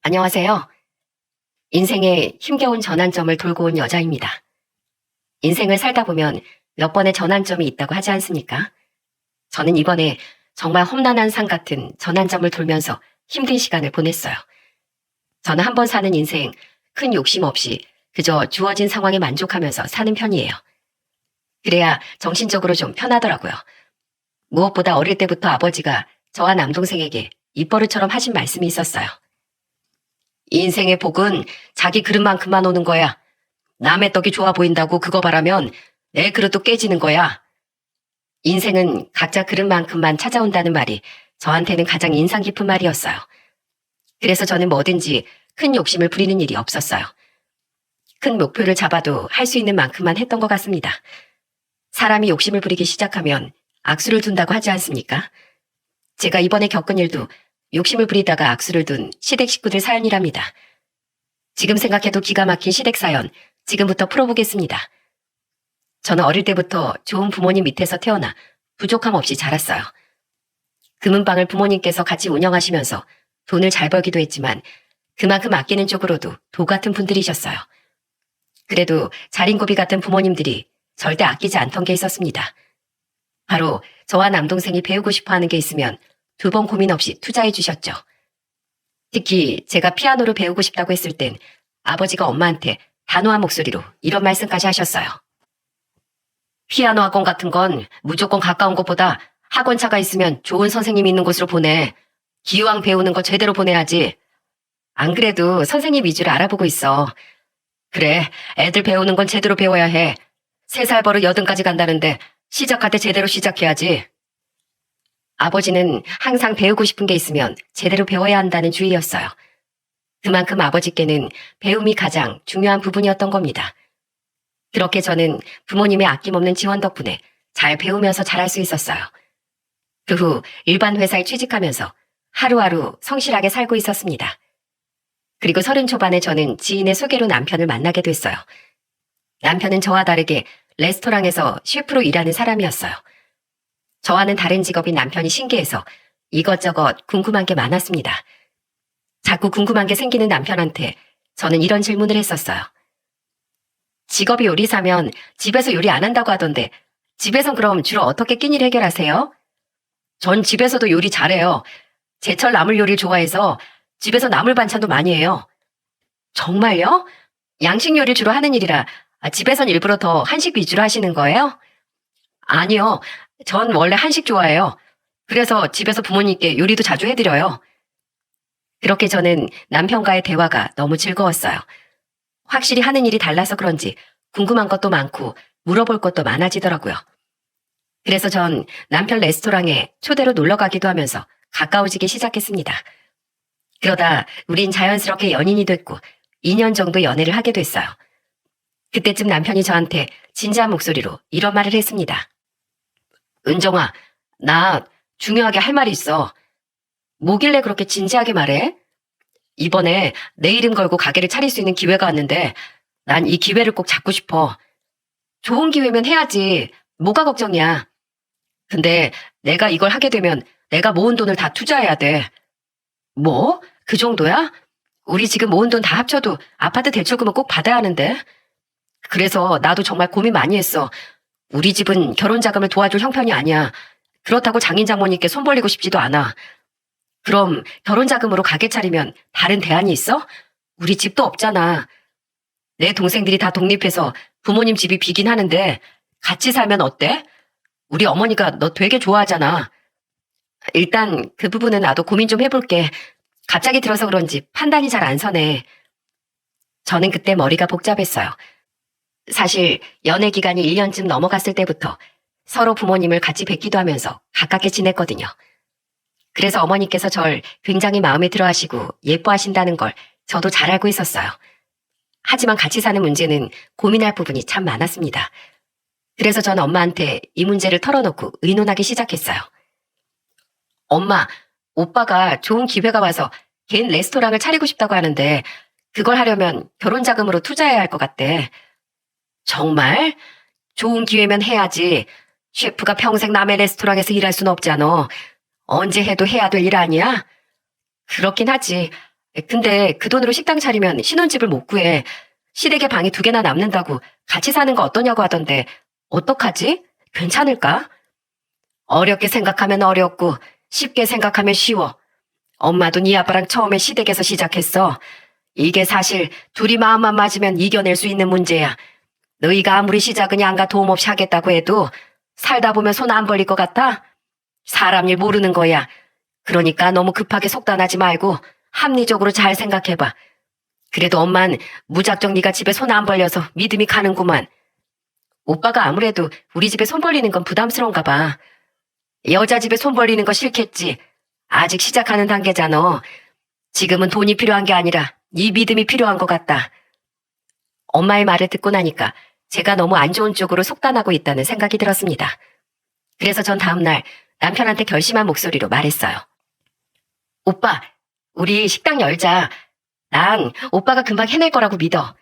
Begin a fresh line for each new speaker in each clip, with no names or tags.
안녕하세요. 인생의 힘겨운 전환점을 돌고 온 여자입니다. 인생을 살다 보면 몇 번의 전환점이 있다고 하지 않습니까? 저는 이번에 정말 험난한 산 같은 전환점을 돌면서 힘든 시간을 보냈어요. 저는 한 번 사는 인생 큰 욕심 없이 그저 주어진 상황에 만족하면서 사는 편이에요. 그래야 정신적으로 좀 편하더라고요. 무엇보다 어릴 때부터 아버지가 저와 남동생에게 입버릇처럼 하신 말씀이 있었어요. 인생의 복은 자기 그릇만큼만 오는 거야. 남의 떡이 좋아 보인다고 그거 바라면 내 그릇도 깨지는 거야. 인생은 각자 그릇만큼만 찾아온다는 말이 저한테는 가장 인상 깊은 말이었어요. 그래서 저는 뭐든지 큰 욕심을 부리는 일이 없었어요. 큰 목표를 잡아도 할 수 있는 만큼만 했던 것 같습니다. 사람이 욕심을 부리기 시작하면 악수를 둔다고 하지 않습니까? 제가 이번에 겪은 일도 욕심을 부리다가 악수를 둔 시댁 식구들 사연이랍니다. 지금 생각해도 기가 막힌 시댁 사연 지금부터 풀어보겠습니다. 저는 어릴 때부터 좋은 부모님 밑에서 태어나 부족함 없이 자랐어요. 금은방을 부모님께서 같이 운영하시면서 돈을 잘 벌기도 했지만 그만큼 아끼는 쪽으로도 도 같은 분들이셨어요. 그래도 자린고비 같은 부모님들이 절대 아끼지 않던 게 있었습니다. 바로 저와 남동생이 배우고 싶어 하는 게 있으면 두 번 고민 없이 투자해 주셨죠. 특히 제가 피아노를 배우고 싶다고 했을 땐 아버지가 엄마한테 단호한 목소리로 이런 말씀까지 하셨어요. 피아노 학원 같은 건 무조건 가까운 곳보다 학원차가 있으면 좋은 선생님이 있는 곳으로 보내. 기왕 배우는 거 제대로 보내야지. 안 그래도 선생님 위주로 알아보고 있어. 그래, 애들 배우는 건 제대로 배워야 해. 3살 버릇 80까지 간다는데 시작할 때 제대로 시작해야지. 아버지는 항상 배우고 싶은 게 있으면 제대로 배워야 한다는 주의였어요. 그만큼 아버지께는 배움이 가장 중요한 부분이었던 겁니다. 그렇게 저는 부모님의 아낌없는 지원 덕분에 잘 배우면서 잘할 수 있었어요. 그 후 일반 회사에 취직하면서 하루하루 성실하게 살고 있었습니다. 그리고 30 초반에 저는 지인의 소개로 남편을 만나게 됐어요. 남편은 저와 다르게 레스토랑에서 셰프로 일하는 사람이었어요. 저와는 다른 직업인 남편이 신기해서 이것저것 궁금한 게 많았습니다. 자꾸 궁금한 게 생기는 남편한테 저는 이런 질문을 했었어요. 직업이 요리사면 집에서 요리 안 한다고 하던데 집에선 그럼 주로 어떻게 끼니를 해결하세요? 전 집에서도 요리 잘해요. 제철 나물 요리를 좋아해서 집에서 나물 반찬도 많이 해요. 정말요? 양식 요리 주로 하는 일이라 집에선 일부러 더 한식 위주로 하시는 거예요? 아니요. 전 원래 한식 좋아해요. 그래서 집에서 부모님께 요리도 자주 해드려요. 그렇게 저는 남편과의 대화가 너무 즐거웠어요. 확실히 하는 일이 달라서 그런지 궁금한 것도 많고 물어볼 것도 많아지더라고요. 그래서 전 남편 레스토랑에 초대로 놀러 가기도 하면서 가까워지기 시작했습니다. 그러다 우린 자연스럽게 연인이 됐고 2년 정도 연애를 하게 됐어요. 그때쯤 남편이 저한테 진지한 목소리로 이런 말을 했습니다. 은정아, 나 중요하게 할 말이 있어. 뭐길래 그렇게 진지하게 말해? 이번에 내 이름 걸고 가게를 차릴 수 있는 기회가 왔는데 난 이 기회를 꼭 잡고 싶어. 좋은 기회면 해야지. 뭐가 걱정이야. 근데 내가 이걸 하게 되면 내가 모은 돈을 다 투자해야 돼. 뭐? 그 정도야? 우리 지금 모은 돈 다 합쳐도 아파트 대출금은 꼭 받아야 하는데. 그래서 나도 정말 고민 많이 했어. 우리 집은 결혼 자금을 도와줄 형편이 아니야. 그렇다고 장인 장모님께 손 벌리고 싶지도 않아. 그럼 결혼 자금으로 가게 차리면 다른 대안이 있어? 우리 집도 없잖아. 내 동생들이 다 독립해서 부모님 집이 비긴 하는데 같이 살면 어때? 우리 어머니가 너 되게 좋아하잖아. 일단 그 부분은 나도 고민 좀 해볼게. 갑자기 들어서 그런지 판단이 잘 안 서네. 저는 그때 머리가 복잡했어요. 사실 연애 기간이 1년쯤 넘어갔을 때부터 서로 부모님을 같이 뵙기도 하면서 가깝게 지냈거든요. 그래서 어머니께서 절 굉장히 마음에 들어 하시고 예뻐하신다는 걸 저도 잘 알고 있었어요. 하지만 같이 사는 문제는 고민할 부분이 참 많았습니다. 그래서 전 엄마한테 이 문제를 털어놓고 의논하기 시작했어요. 엄마, 오빠가 좋은 기회가 와서 개인 레스토랑을 차리고 싶다고 하는데 그걸 하려면 결혼 자금으로 투자해야 할 것 같대. 정말? 좋은 기회면 해야지. 셰프가 평생 남의 레스토랑에서 일할 순 없잖아. 언제 해도 해야 될 일 아니야? 그렇긴 하지. 근데 그 돈으로 식당 차리면 신혼집을 못 구해. 시댁에 방이 2개나 남는다고 같이 사는 거 어떠냐고 하던데 어떡하지? 괜찮을까? 어렵게 생각하면 어렵고 쉽게 생각하면 쉬워. 엄마도 네 아빠랑 처음에 시댁에서 시작했어. 이게 사실 둘이 마음만 맞으면 이겨낼 수 있는 문제야. 너희가 아무리 시작은 양가 도움 없이 하겠다고 해도 살다 보면 손 안 벌릴 것 같아? 사람 일 모르는 거야. 그러니까 너무 급하게 속단하지 말고 합리적으로 잘 생각해봐. 그래도 엄만 무작정 네가 집에 손 안 벌려서 믿음이 가는구만. 오빠가 아무래도 우리 집에 손 벌리는 건 부담스러운가 봐. 여자 집에 손 벌리는 거 싫겠지. 아직 시작하는 단계잖아. 지금은 돈이 필요한 게 아니라 네 믿음이 필요한 것 같다. 엄마의 말을 듣고 나니까 제가 너무 안 좋은 쪽으로 속단하고 있다는 생각이 들었습니다. 그래서 전 다음날 남편한테 결심한 목소리로 말했어요. 오빠, 우리 식당 열자. 난 오빠가 금방 해낼 거라고 믿어.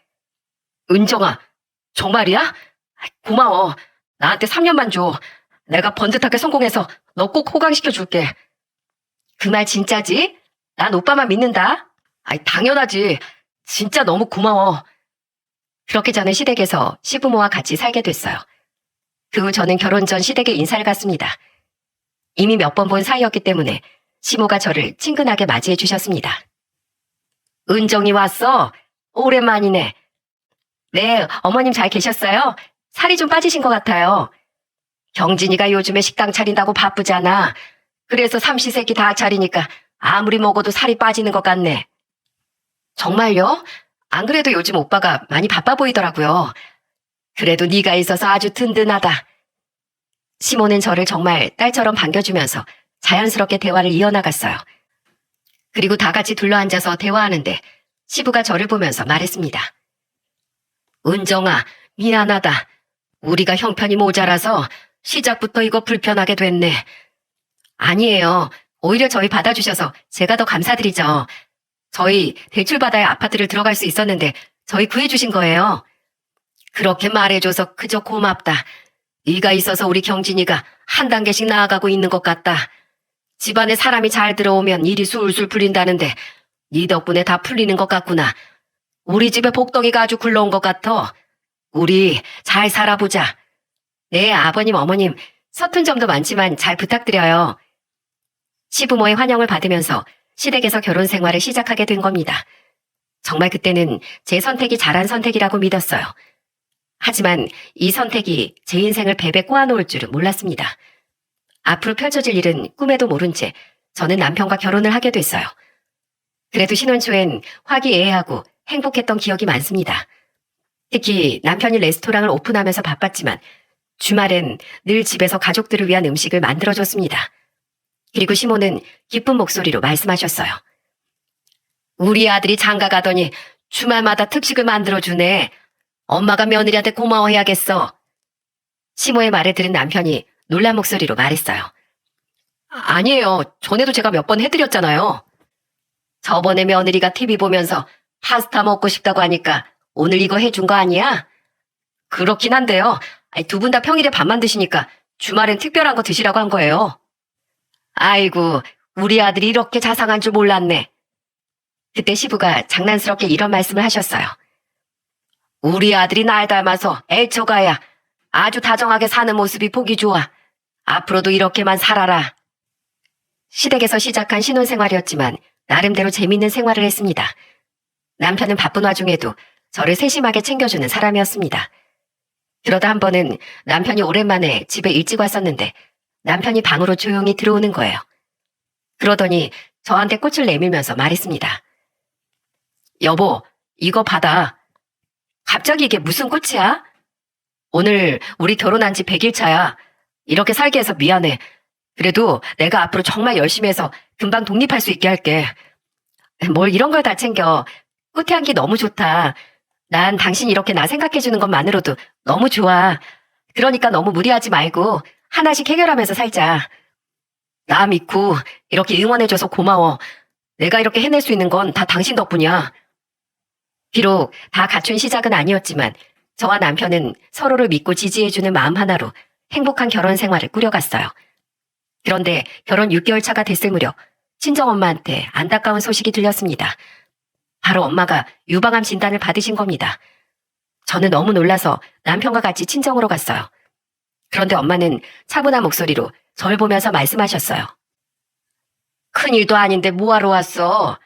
은정아, 정말이야? 고마워. 나한테 3년만 줘. 내가 번듯하게 성공해서 너 꼭 호강시켜줄게. 그 말 진짜지? 난 오빠만 믿는다. 당연하지. 진짜 너무 고마워. 그렇게 저는 시댁에서 시부모와 같이 살게 됐어요. 그 후 저는 결혼 전 시댁에 인사를 갔습니다. 이미 몇 번 본 사이였기 때문에 시모가 저를 친근하게 맞이해 주셨습니다. 은정이 왔어? 오랜만이네. 네, 어머님 잘 계셨어요? 살이 좀 빠지신 것 같아요. 경진이가 요즘에 식당 차린다고 바쁘잖아. 그래서 삼시세끼 다 차리니까 아무리 먹어도 살이 빠지는 것 같네. 정말요? 안 그래도 요즘 오빠가 많이 바빠 보이더라고요. 그래도 네가 있어서 아주 든든하다. 시모는 저를 정말 딸처럼 반겨주면서 자연스럽게 대화를 이어나갔어요. 그리고 다 같이 둘러앉아서 대화하는데 시부가 저를 보면서 말했습니다. 은정아, 미안하다. 우리가 형편이 모자라서 시작부터 이거 불편하게 됐네. 아니에요. 오히려 저희 받아주셔서 제가 더 감사드리죠. 저희 대출받아야 아파트를 들어갈 수 있었는데 저희 구해주신 거예요. 그렇게 말해줘서 그저 고맙다. 네가 있어서 우리 경진이가 한 단계씩 나아가고 있는 것 같다. 집안에 사람이 잘 들어오면 일이 술술 풀린다는데 네 덕분에 다 풀리는 것 같구나. 우리 집에 복덩이가 아주 굴러온 것 같아. 우리 잘 살아보자. 네, 아버님, 어머님, 서툰 점도 많지만 잘 부탁드려요. 시부모의 환영을 받으면서 시댁에서 결혼 생활을 시작하게 된 겁니다. 정말 그때는 제 선택이 잘한 선택이라고 믿었어요. 하지만 이 선택이 제 인생을 베베 꼬아놓을 줄은 몰랐습니다. 앞으로 펼쳐질 일은 꿈에도 모른 채 저는 남편과 결혼을 하게 됐어요. 그래도 신혼 초엔 화기애애하고 행복했던 기억이 많습니다. 특히 남편이 레스토랑을 오픈하면서 바빴지만 주말엔 늘 집에서 가족들을 위한 음식을 만들어줬습니다. 그리고 시모는 기쁜 목소리로 말씀하셨어요. 우리 아들이 장가 가더니 주말마다 특식을 만들어주네. 엄마가 며느리한테 고마워해야겠어. 시모의 말을 들은 남편이 놀란 목소리로 말했어요. 아니에요. 전에도 제가 몇 번 해드렸잖아요. 저번에 며느리가 TV 보면서 파스타 먹고 싶다고 하니까 오늘 이거 해준 거 아니야? 그렇긴 한데요. 두 분 다 평일에 밥만 드시니까 주말엔 특별한 거 드시라고 한 거예요. 아이고, 우리 아들이 이렇게 자상한 줄 몰랐네. 그때 시부가 장난스럽게 이런 말씀을 하셨어요. 우리 아들이 날 닮아서 애처가야. 아주 다정하게 사는 모습이 보기 좋아. 앞으로도 이렇게만 살아라. 시댁에서 시작한 신혼생활이었지만 나름대로 재밌는 생활을 했습니다. 남편은 바쁜 와중에도 저를 세심하게 챙겨주는 사람이었습니다. 그러다 한 번은 남편이 오랜만에 집에 일찍 왔었는데 남편이 방으로 조용히 들어오는 거예요. 그러더니 저한테 꽃을 내밀면서 말했습니다. 여보, 이거 받아. 갑자기 이게 무슨 꽃이야? 오늘 우리 결혼한 지 100일 차야. 이렇게 살게 해서 미안해. 그래도 내가 앞으로 정말 열심히 해서 금방 독립할 수 있게 할게. 뭘 이런 걸 다 챙겨. 꽃의 향기 너무 좋다. 난 당신이 이렇게 나 생각해주는 것만으로도 너무 좋아. 그러니까 너무 무리하지 말고 하나씩 해결하면서 살자. 나 믿고 이렇게 응원해줘서 고마워. 내가 이렇게 해낼 수 있는 건 다 당신 덕분이야. 비록 다 갖춘 시작은 아니었지만 저와 남편은 서로를 믿고 지지해주는 마음 하나로 행복한 결혼 생활을 꾸려갔어요. 그런데 결혼 6개월 차가 됐을 무렵 친정엄마한테 안타까운 소식이 들렸습니다. 바로 엄마가 유방암 진단을 받으신 겁니다. 저는 너무 놀라서 남편과 같이 친정으로 갔어요. 그런데 엄마는 차분한 목소리로 절 보면서 말씀하셨어요. 큰일도 아닌데 뭐하러 왔어?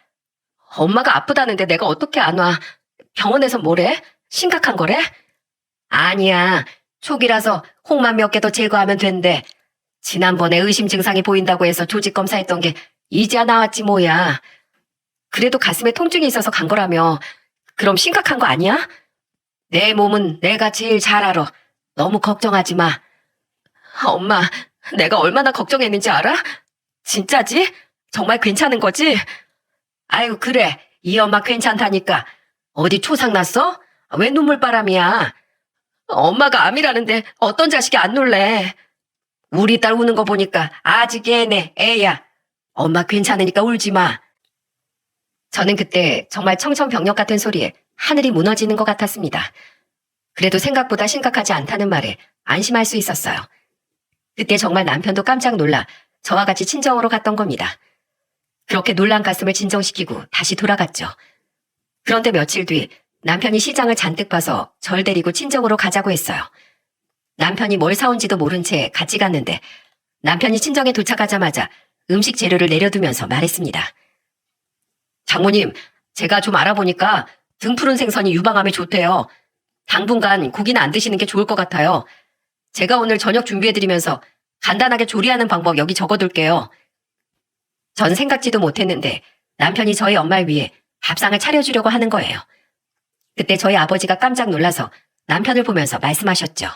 엄마가 아프다는데 내가 어떻게 안 와? 병원에서 뭐래? 심각한 거래? 아니야. 초기라서 혹만 몇 개 더 제거하면 된대. 지난번에 의심 증상이 보인다고 해서 조직 검사했던 게 이제야 나왔지 뭐야. 그래도 가슴에 통증이 있어서 간 거라며. 그럼 심각한 거 아니야? 내 몸은 내가 제일 잘 알아. 너무 걱정하지 마. 엄마, 내가 얼마나 걱정했는지 알아? 진짜지? 정말 괜찮은 거지? 아유, 그래. 이 엄마 괜찮다니까. 어디 초상 났어? 왜 눈물바람이야? 엄마가 암이라는데 어떤 자식이 안 놀래? 우리 딸 우는 거 보니까 아직 애야. 엄마 괜찮으니까 울지 마. 저는 그때 정말 청천벽력 같은 소리에 하늘이 무너지는 것 같았습니다. 그래도 생각보다 심각하지 않다는 말에 안심할 수 있었어요. 그때 정말 남편도 깜짝 놀라 저와 같이 친정으로 갔던 겁니다. 그렇게 놀란 가슴을 진정시키고 다시 돌아갔죠. 그런데 며칠 뒤 남편이 시장을 잔뜩 봐서 절 데리고 친정으로 가자고 했어요. 남편이 뭘 사온지도 모른 채 같이 갔는데 남편이 친정에 도착하자마자 음식 재료를 내려두면서 말했습니다. 장모님, 제가 좀 알아보니까 등푸른 생선이 유방암에 좋대요. 당분간 고기는 안 드시는 게 좋을 것 같아요. 제가 오늘 저녁 준비해드리면서 간단하게 조리하는 방법 여기 적어둘게요. 전 생각지도 못했는데 남편이 저희 엄마를 위해 밥상을 차려주려고 하는 거예요. 그때 저희 아버지가 깜짝 놀라서 남편을 보면서 말씀하셨죠.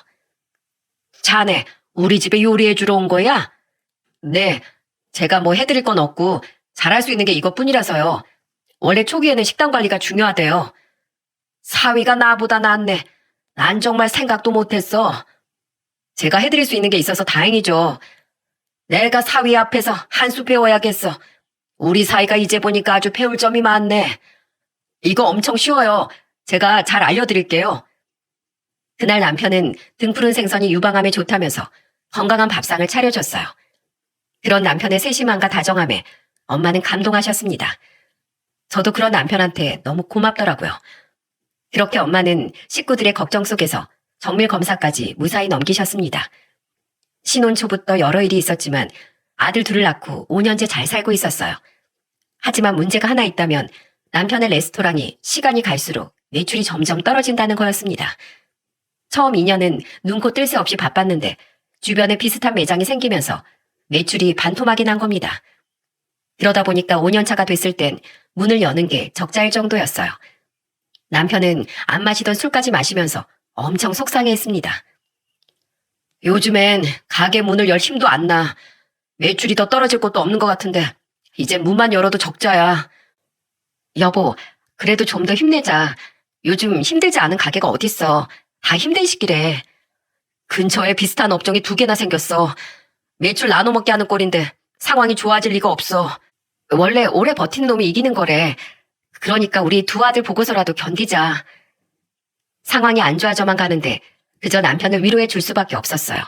자네, 우리 집에 요리해주러 온 거야? 네, 제가 뭐 해드릴 건 없고 잘할 수 있는 게 이것뿐이라서요. 원래 초기에는 식단 관리가 중요하대요. 사위가 나보다 낫네. 난 정말 생각도 못했어. 제가 해드릴 수 있는 게 있어서 다행이죠. 내가 사위 앞에서 한 수 배워야겠어. 우리 사이가 이제 보니까 아주 배울 점이 많네. 이거 엄청 쉬워요. 제가 잘 알려드릴게요. 그날 남편은 등푸른 생선이 유방암에 좋다면서 건강한 밥상을 차려줬어요. 그런 남편의 세심함과 다정함에 엄마는 감동하셨습니다. 저도 그런 남편한테 너무 고맙더라고요. 그렇게 엄마는 식구들의 걱정 속에서 정밀 검사까지 무사히 넘기셨습니다. 신혼 초부터 여러 일이 있었지만 아들 둘을 낳고 5년째 잘 살고 있었어요. 하지만 문제가 하나 있다면 남편의 레스토랑이 시간이 갈수록 매출이 점점 떨어진다는 거였습니다. 처음 2년은 눈코 뜰 새 없이 바빴는데 주변에 비슷한 매장이 생기면서 매출이 반토막이 난 겁니다. 그러다 보니까 5년차가 됐을 땐 문을 여는 게 적자일 정도였어요. 남편은 안 마시던 술까지 마시면서 엄청 속상해했습니다. 요즘엔 가게 문을 열 힘도 안 나. 매출이 더 떨어질 것도 없는 것 같은데 이제 문만 열어도 적자야. 여보, 그래도 좀 더 힘내자. 요즘 힘들지 않은 가게가 어딨어. 다 힘든 시기래. 근처에 비슷한 업종이 2개나 생겼어. 매출 나눠 먹게 하는 꼴인데 상황이 좋아질 리가 없어. 원래 오래 버티는 놈이 이기는 거래. 그러니까 우리 두 아들 보고서라도 견디자. 상황이 안 좋아져만 가는데 그저 남편을 위로해 줄 수밖에 없었어요.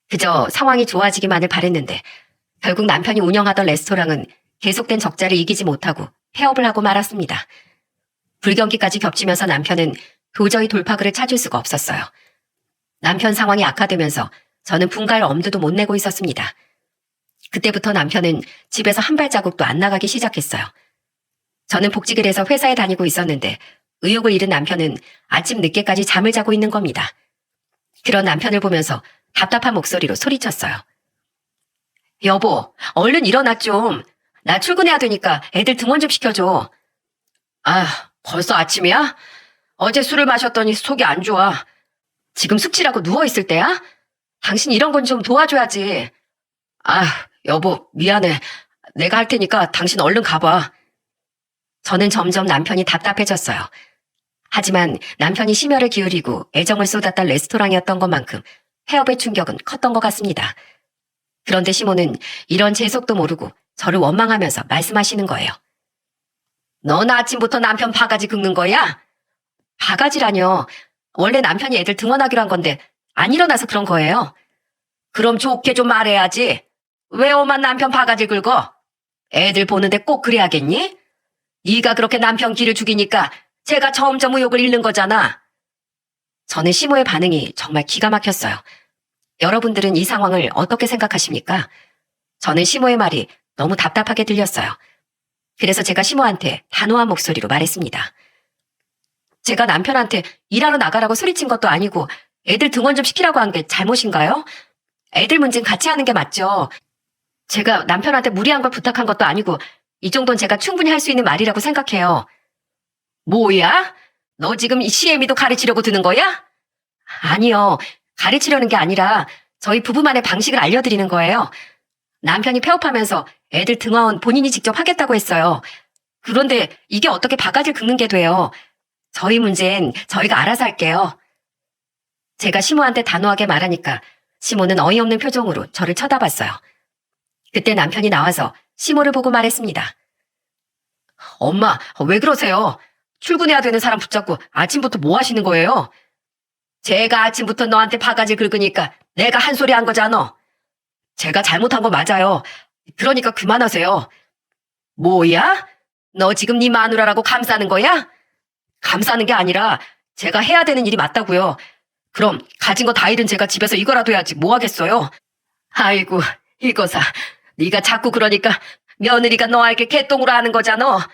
그저 상황이 좋아지기만을 바랬는데 결국 남편이 운영하던 레스토랑은 계속된 적자를 이기지 못하고 폐업을 하고 말았습니다. 불경기까지 겹치면서 남편은 도저히 돌파구를 찾을 수가 없었어요. 남편 상황이 악화되면서 저는 분갈 엄두도 못 내고 있었습니다. 그때부터 남편은 집에서 한 발자국도 안 나가기 시작했어요. 저는 복직을 해서 회사에 다니고 있었는데 의욕을 잃은 남편은 아침 늦게까지 잠을 자고 있는 겁니다. 그런 남편을 보면서 답답한 목소리로 소리쳤어요. 여보, 얼른 일어나 좀. 나 출근해야 되니까 애들 등원 좀 시켜줘. 아, 벌써 아침이야? 어제 술을 마셨더니 속이 안 좋아. 지금 숙취라고 누워있을 때야? 당신 이런 건 좀 도와줘야지. 아, 여보, 미안해. 내가 할 테니까 당신 얼른 가봐. 저는 점점 남편이 답답해졌어요. 하지만 남편이 심혈을 기울이고 애정을 쏟았던 레스토랑이었던 것만큼 폐업의 충격은 컸던 것 같습니다. 그런데 시모는 이런 제 속도 모르고 저를 원망하면서 말씀하시는 거예요. 넌 아침부터 남편 바가지 긁는 거야? 바가지라뇨. 원래 남편이 애들 등원하기로 한 건데 안 일어나서 그런 거예요. 그럼 좋게 좀 말해야지. 왜 오만 남편 바가지 긁어? 애들 보는데 꼭 그래야겠니? 네가 그렇게 남편 기를 죽이니까 제가 점점 의욕을 잃는 거잖아. 저는 시모의 반응이 정말 기가 막혔어요. 여러분들은 이 상황을 어떻게 생각하십니까? 저는 시모의 말이 너무 답답하게 들렸어요. 그래서 제가 시모한테 단호한 목소리로 말했습니다. 제가 남편한테 일하러 나가라고 소리친 것도 아니고 애들 등원 좀 시키라고 한 게 잘못인가요? 애들 문제는 같이 하는 게 맞죠. 제가 남편한테 무리한 걸 부탁한 것도 아니고 이 정도는 제가 충분히 할 수 있는 말이라고 생각해요. 뭐야? 너 지금 이 CM이도 가르치려고 드는 거야? 아니요. 가르치려는 게 아니라 저희 부부만의 방식을 알려드리는 거예요. 남편이 폐업하면서 애들 등하원 본인이 직접 하겠다고 했어요. 그런데 이게 어떻게 바가지를 긁는 게 돼요. 저희 문제는 저희가 알아서 할게요. 제가 시모한테 단호하게 말하니까 시모는 어이없는 표정으로 저를 쳐다봤어요. 그때 남편이 나와서 시모를 보고 말했습니다. 엄마, 왜 그러세요? 출근해야 되는 사람 붙잡고 아침부터 뭐 하시는 거예요? 제가 아침부터 너한테 바가지 긁으니까 내가 한 소리 한 거잖아. 제가 잘못한 거 맞아요. 그러니까 그만하세요. 뭐야? 너 지금 네 마누라라고 감싸는 거야? 감싸는 게 아니라 제가 해야 되는 일이 맞다고요. 그럼 가진 거 다 잃은 제가 집에서 이거라도 해야지 뭐 하겠어요? 아이고, 이거사. 네가 자꾸 그러니까 며느리가 너에게 개똥으로 하는 거잖아.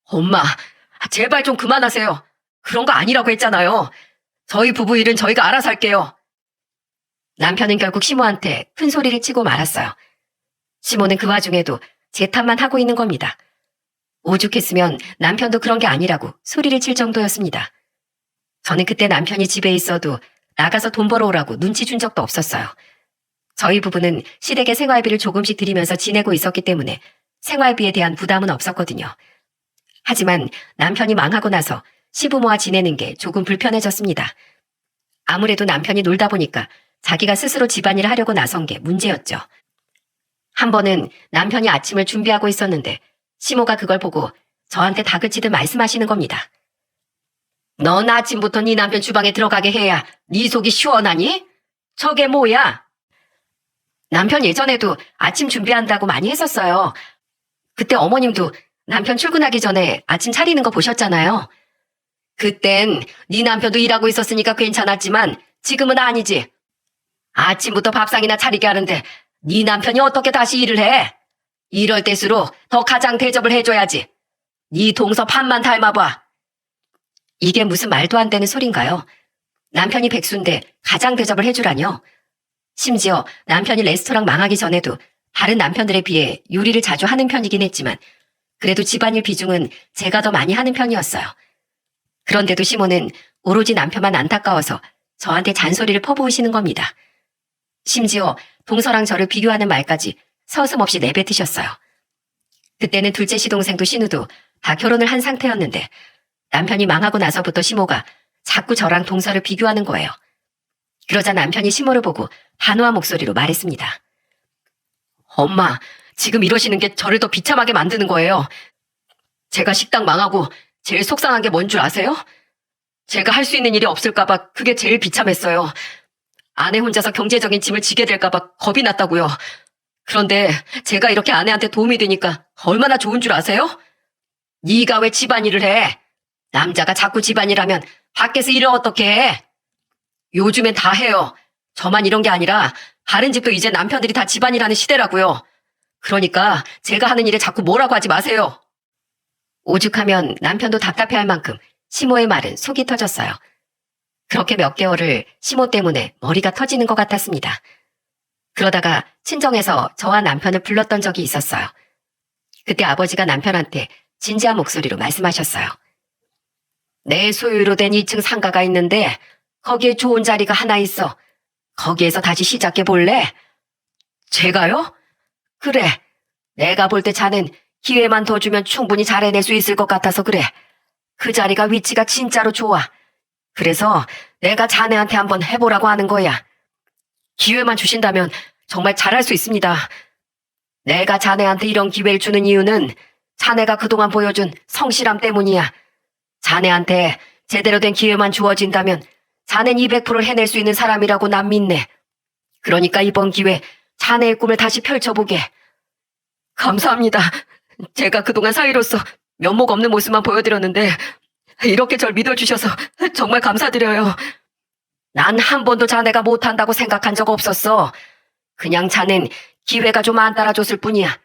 엄마, 제발 좀 그만하세요. 그런 거 아니라고 했잖아요. 저희 부부 일은 저희가 알아서 할게요. 남편은 결국 시모한테 큰 소리를 치고 말았어요. 시모는 그 와중에도 제 탓만 하고 있는 겁니다. 오죽했으면 남편도 그런 게 아니라고 소리를 칠 정도였습니다. 저는 그때 남편이 집에 있어도 나가서 돈 벌어오라고 눈치 준 적도 없었어요. 저희 부부는 시댁에 생활비를 조금씩 드리면서 지내고 있었기 때문에 생활비에 대한 부담은 없었거든요. 하지만 남편이 망하고 나서 시부모와 지내는 게 조금 불편해졌습니다. 아무래도 남편이 놀다 보니까 자기가 스스로 집안일을 하려고 나선 게 문제였죠. 한 번은 남편이 아침을 준비하고 있었는데 시모가 그걸 보고 저한테 다그치듯 말씀하시는 겁니다. 넌 아침부터 네 남편 주방에 들어가게 해야 네 속이 시원하니? 저게 뭐야? 남편 예전에도 아침 준비한다고 많이 했었어요. 그때 어머님도 남편 출근하기 전에 아침 차리는 거 보셨잖아요. 그땐 네 남편도 일하고 있었으니까 괜찮았지만 지금은 아니지. 아침부터 밥상이나 차리게 하는데 네 남편이 어떻게 다시 일을 해? 이럴 때수록 더 가장 대접을 해줘야지. 네 동서 판만 닮아봐. 이게 무슨 말도 안 되는 소린가요? 남편이 백수인데 가장 대접을 해주라뇨. 심지어 남편이 레스토랑 망하기 전에도 다른 남편들에 비해 요리를 자주 하는 편이긴 했지만 그래도 집안일 비중은 제가 더 많이 하는 편이었어요. 그런데도 시모는 오로지 남편만 안타까워서 저한테 잔소리를 퍼부으시는 겁니다. 심지어 동서랑 저를 비교하는 말까지 서슴없이 내뱉으셨어요. 그때는 둘째 시동생도 신우도 다 결혼을 한 상태였는데 남편이 망하고 나서부터 시모가 자꾸 저랑 동서를 비교하는 거예요. 그러자 남편이 시모를 보고 단호한 목소리로 말했습니다. 엄마, 지금 이러시는 게 저를 더 비참하게 만드는 거예요. 제가 식당 망하고 제일 속상한 게 뭔 줄 아세요? 제가 할 수 있는 일이 없을까봐 그게 제일 비참했어요. 아내 혼자서 경제적인 짐을 지게 될까봐 겁이 났다고요. 그런데 제가 이렇게 아내한테 도움이 되니까 얼마나 좋은 줄 아세요? 네가 왜 집안일을 해? 남자가 자꾸 집안일하면 밖에서 일을 어떻게 해? 요즘엔 다 해요. 저만 이런 게 아니라 다른 집도 이제 남편들이 다 집안일하는 시대라고요. 그러니까 제가 하는 일에 자꾸 뭐라고 하지 마세요. 오죽하면 남편도 답답해할 만큼 시모의 말은 속이 터졌어요. 그렇게 몇 개월을 시모 때문에 머리가 터지는 것 같았습니다. 그러다가 친정에서 저와 남편을 불렀던 적이 있었어요. 그때 아버지가 남편한테 진지한 목소리로 말씀하셨어요. 내 소유로 된 2층 상가가 있는데 거기에 좋은 자리가 하나 있어. 거기에서 다시 시작해 볼래? 제가요? 그래. 내가 볼 때 자넨 기회만 더 주면 충분히 잘 해낼 수 있을 것 같아서 그래. 그 자리가 위치가 진짜로 좋아. 그래서 내가 자네한테 한번 해보라고 하는 거야. 기회만 주신다면 정말 잘할 수 있습니다. 내가 자네한테 이런 기회를 주는 이유는 자네가 그동안 보여준 성실함 때문이야. 자네한테 제대로 된 기회만 주어진다면 자넨 200%를 해낼 수 있는 사람이라고 난 믿네. 그러니까 이번 기회 자네의 꿈을 다시 펼쳐보게. 감사합니다. 제가 그동안 사위로서 면목 없는 모습만 보여드렸는데 이렇게 절 믿어주셔서 정말 감사드려요. 난 한 번도 자네가 못한다고 생각한 적 없었어. 그냥 자넨 기회가 좀 안 따라줬을 뿐이야.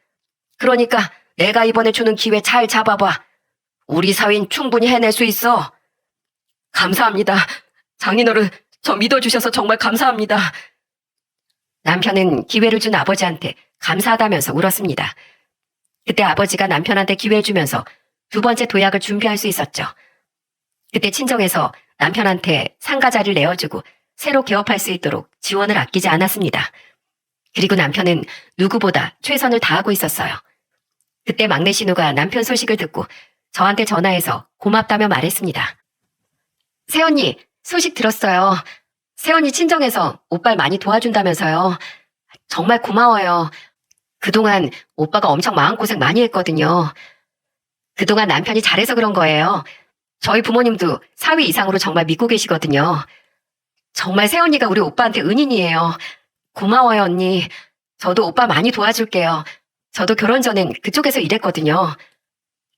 그러니까 내가 이번에 주는 기회 잘 잡아봐. 우리 사위는 충분히 해낼 수 있어. 감사합니다. 장인어른, 저 믿어주셔서 정말 감사합니다. 남편은 기회를 준 아버지한테 감사하다면서 울었습니다. 그때 아버지가 남편한테 기회 주면서 두 번째 도약을 준비할 수 있었죠. 그때 친정에서 남편한테 상가 자리를 내어주고 새로 개업할 수 있도록 지원을 아끼지 않았습니다. 그리고 남편은 누구보다 최선을 다하고 있었어요. 그때 막내 신우가 남편 소식을 듣고 저한테 전화해서 고맙다며 말했습니다. 새언니, 소식 들었어요. 새언니 친정에서 오빠를 많이 도와준다면서요. 정말 고마워요. 그동안 오빠가 엄청 마음고생 많이 했거든요. 그동안 남편이 잘해서 그런 거예요. 저희 부모님도 사위 이상으로 정말 믿고 계시거든요. 정말 새언니가 우리 오빠한테 은인이에요. 고마워요, 언니. 저도 오빠 많이 도와줄게요. 저도 결혼 전엔 그쪽에서 일했거든요.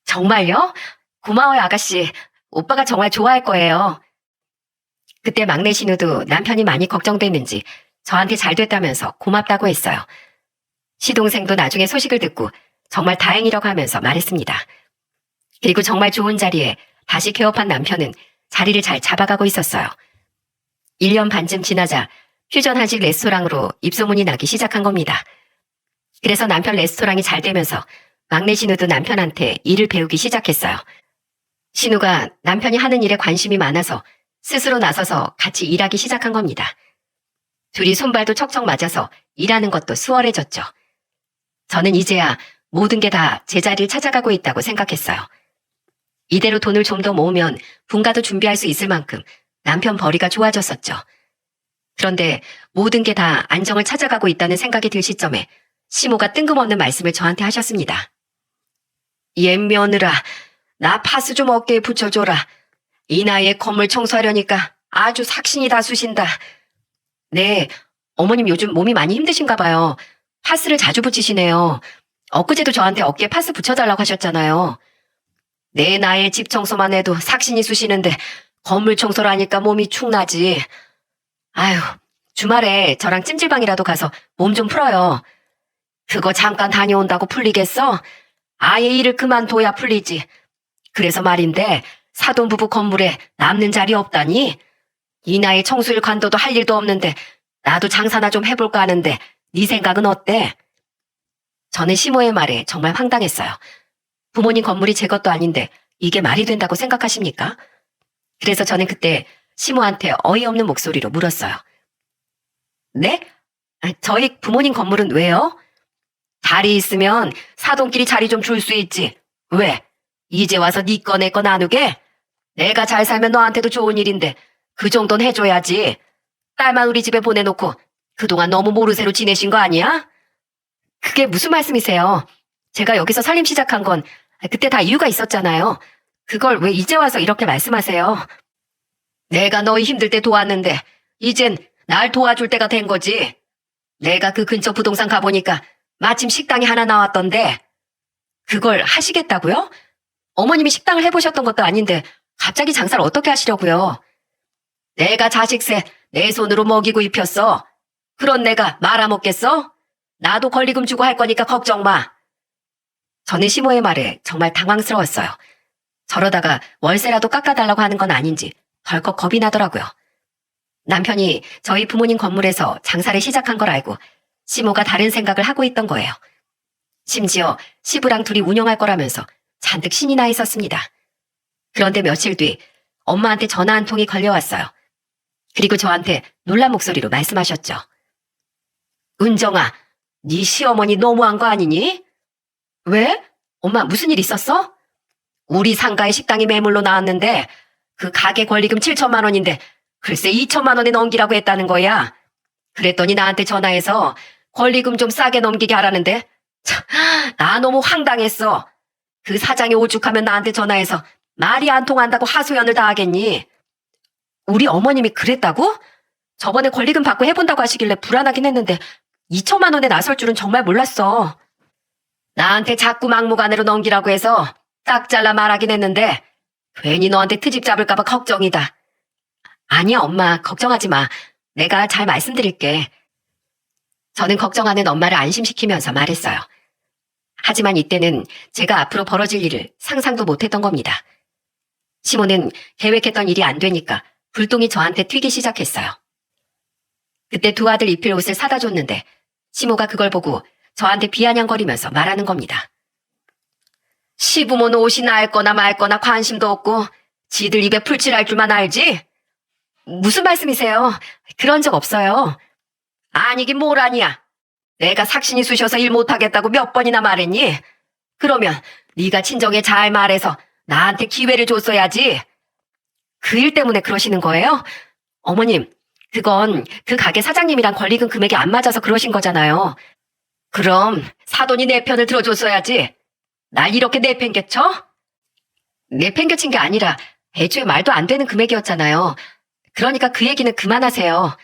정말요? 고마워요, 아가씨. 오빠가 정말 좋아할 거예요. 그때 막내 신우도 남편이 많이 걱정됐는지 저한테 잘 됐다면서 고맙다고 했어요. 시동생도 나중에 소식을 듣고 정말 다행이라고 하면서 말했습니다. 그리고 정말 좋은 자리에 다시 개업한 남편은 자리를 잘 잡아가고 있었어요. 1년 반쯤 지나자 퓨전 한식 레스토랑으로 입소문이 나기 시작한 겁니다. 그래서 남편 레스토랑이 잘 되면서 막내 신우도 남편한테 일을 배우기 시작했어요. 신우가 남편이 하는 일에 관심이 많아서 스스로 나서서 같이 일하기 시작한 겁니다. 둘이 손발도 척척 맞아서 일하는 것도 수월해졌죠. 저는 이제야 모든 게 다 제자리를 찾아가고 있다고 생각했어요. 이대로 돈을 좀 더 모으면 분가도 준비할 수 있을 만큼 남편 벌이가 좋아졌었죠. 그런데 모든 게 다 안정을 찾아가고 있다는 생각이 들 시점에 시모가 뜬금없는 말씀을 저한테 하셨습니다. 옛 며느라, 나 파스 좀 어깨에 붙여줘라. 이 나이에 건물 청소하려니까 아주 삭신이 다 쑤신다. 네, 어머님 요즘 몸이 많이 힘드신가 봐요. 파스를 자주 붙이시네요. 엊그제도 저한테 어깨에 파스 붙여달라고 하셨잖아요. 내 나이에 집 청소만 해도 삭신이 쑤시는데 건물 청소를 하니까 몸이 축나지. 아휴, 주말에 저랑 찜질방이라도 가서 몸 좀 풀어요. 그거 잠깐 다녀온다고 풀리겠어? 아예 일을 그만둬야 풀리지. 그래서 말인데 사돈부부 건물에 남는 자리 없다니? 이 나이에 청소일 관둬도 할 일도 없는데 나도 장사나 좀 해볼까 하는데 네 생각은 어때? 저는 시모의 말에 정말 황당했어요. 부모님 건물이 제 것도 아닌데 이게 말이 된다고 생각하십니까? 그래서 저는 그때 시모한테 어이없는 목소리로 물었어요. 네? 저희 부모님 건물은 왜요? 자리 있으면 사돈끼리 자리 좀 줄 수 있지. 왜? 이제 와서 네 거 내 거 나누게? 내가 잘 살면 너한테도 좋은 일인데 그 정도는 해줘야지. 딸만 우리 집에 보내놓고 그동안 너무 모르쇠로 지내신 거 아니야? 그게 무슨 말씀이세요? 제가 여기서 살림 시작한 건 그때 다 이유가 있었잖아요. 그걸 왜 이제 와서 이렇게 말씀하세요? 내가 너희 힘들 때 도왔는데 이젠 날 도와줄 때가 된 거지. 내가 그 근처 부동산 가보니까 마침 식당이 하나 나왔던데 그걸 하시겠다고요? 어머님이 식당을 해보셨던 것도 아닌데 갑자기 장사를 어떻게 하시려고요? 내가 자식 셋 내 손으로 먹이고 입혔어. 그런 내가 말아먹겠어? 나도 권리금 주고 할 거니까 걱정 마. 저는 시모의 말에 정말 당황스러웠어요. 저러다가 월세라도 깎아달라고 하는 건 아닌지 덜컥 겁이 나더라고요. 남편이 저희 부모님 건물에서 장사를 시작한 걸 알고 시모가 다른 생각을 하고 있던 거예요. 심지어 시부랑 둘이 운영할 거라면서 잔뜩 신이 나 있었습니다. 그런데 며칠 뒤 엄마한테 전화 한 통이 걸려왔어요. 그리고 저한테 놀란 목소리로 말씀하셨죠. 은정아, 네 시어머니 너무한 거 아니니? 왜? 엄마 무슨 일 있었어? 우리 상가에 식당이 매물로 나왔는데 그 가게 권리금 7천만 원인데 글쎄 2천만 원에 넘기라고 했다는 거야. 그랬더니 나한테 전화해서 권리금 좀 싸게 넘기게 하라는데 참, 나 너무 황당했어. 그 사장이 오죽하면 나한테 전화해서 말이 안 통한다고 하소연을 다 하겠니? 우리 어머님이 그랬다고? 저번에 권리금 받고 해본다고 하시길래 불안하긴 했는데 2천만 원에 나설 줄은 정말 몰랐어. 나한테 자꾸 막무가내로 넘기라고 해서 딱 잘라 말하긴 했는데 괜히 너한테 트집 잡을까봐 걱정이다. 아니야, 엄마. 걱정하지 마. 내가 잘 말씀드릴게. 저는 걱정하는 엄마를 안심시키면서 말했어요. 하지만 이때는 제가 앞으로 벌어질 일을 상상도 못했던 겁니다. 시모는 계획했던 일이 안 되니까 불똥이 저한테 튀기 시작했어요. 그때 두 아들 입힐 옷을 사다 줬는데 시모가 그걸 보고 저한테 비아냥거리면서 말하는 겁니다. 시부모는 옷이 나을거나 말거나 관심도 없고 지들 입에 풀칠할 줄만 알지? 무슨 말씀이세요? 그런 적 없어요. 아니긴 뭘 아니야. 내가 삭신이 쑤셔서 일 못하겠다고 몇 번이나 말했니? 그러면 네가 친정에 잘 말해서 나한테 기회를 줬어야지. 그 일 때문에 그러시는 거예요? 어머님, 그건 그 가게 사장님이랑 권리금 금액이 안 맞아서 그러신 거잖아요. 그럼 사돈이 내 편을 들어줬어야지. 날 이렇게 내팽개쳐? 내팽개친 게 아니라 애초에 말도 안 되는 금액이었잖아요. 그러니까 그 얘기는 그만하세요.